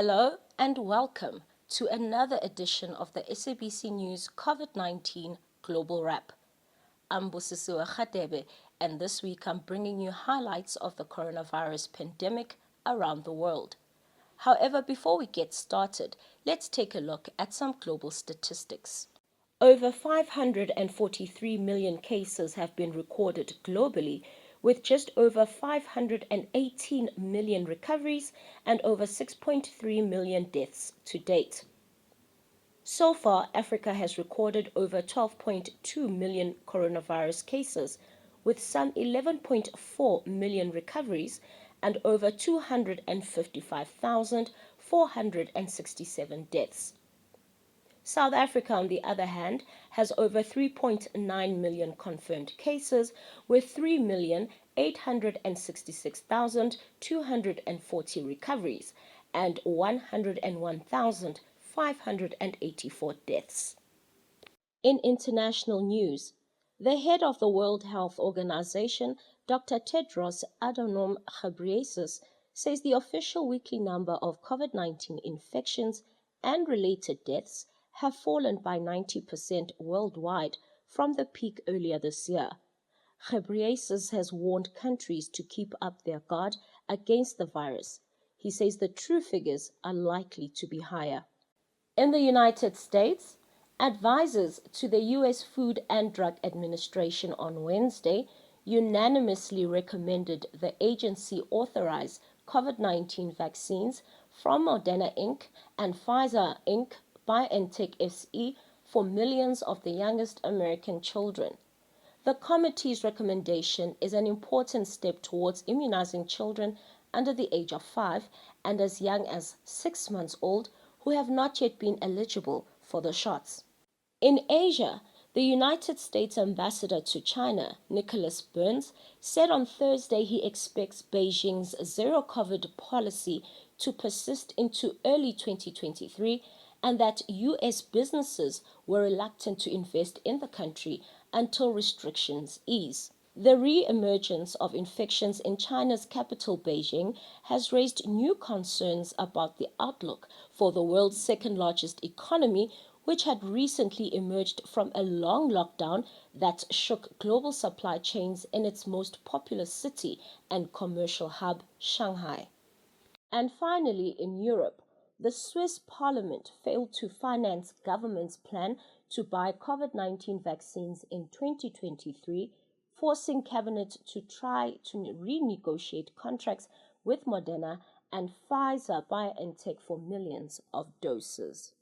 Hello and welcome to another edition of the SABC News COVID-19 Global Wrap. I'm Busisiwe Khadebe, and this week I'm bringing you highlights of the coronavirus pandemic around the world. However, before we get started, let's take a look at some global statistics. Over 543 million cases have been recorded globally, with just over 518 million recoveries and over 6.3 million deaths to date. So far, Africa has recorded over 12.2 million coronavirus cases, with some 11.4 million recoveries and over 255,467 deaths. South Africa, on the other hand, has over 3.9 million confirmed cases, with 3,866,240 recoveries and 101,584 deaths. In international news, the head of the World Health Organization, Dr. Tedros Adhanom Ghebreyesus, says the official weekly number of COVID-19 infections and related deaths have fallen by 90% worldwide from the peak earlier this year. Ghebreyesus has warned countries to keep up their guard against the virus. He says the true figures are likely to be higher. In the United States, advisors to the U.S. Food and Drug Administration on Wednesday unanimously recommended the agency authorize COVID-19 vaccines from Moderna Inc. and Pfizer Inc. BioNTech SE for millions of the youngest American children. The committee's recommendation is an important step towards immunizing children under the age of 5 and as young as 6 months old who have not yet been eligible for the shots. In Asia, the United States ambassador to China, Nicholas Burns, said on Thursday he expects Beijing's zero-COVID policy to persist into early 2023 and that U.S. businesses were reluctant to invest in the country until restrictions ease. The re-emergence of infections in China's capital, Beijing, has raised new concerns about the outlook for the world's second-largest economy, which had recently emerged from a long lockdown that shook global supply chains in its most populous city and commercial hub, Shanghai. And finally, in Europe, the Swiss parliament failed to finance government's plan to buy COVID-19 vaccines in 2023, forcing cabinet to try to renegotiate contracts with Moderna and Pfizer BioNTech for millions of doses.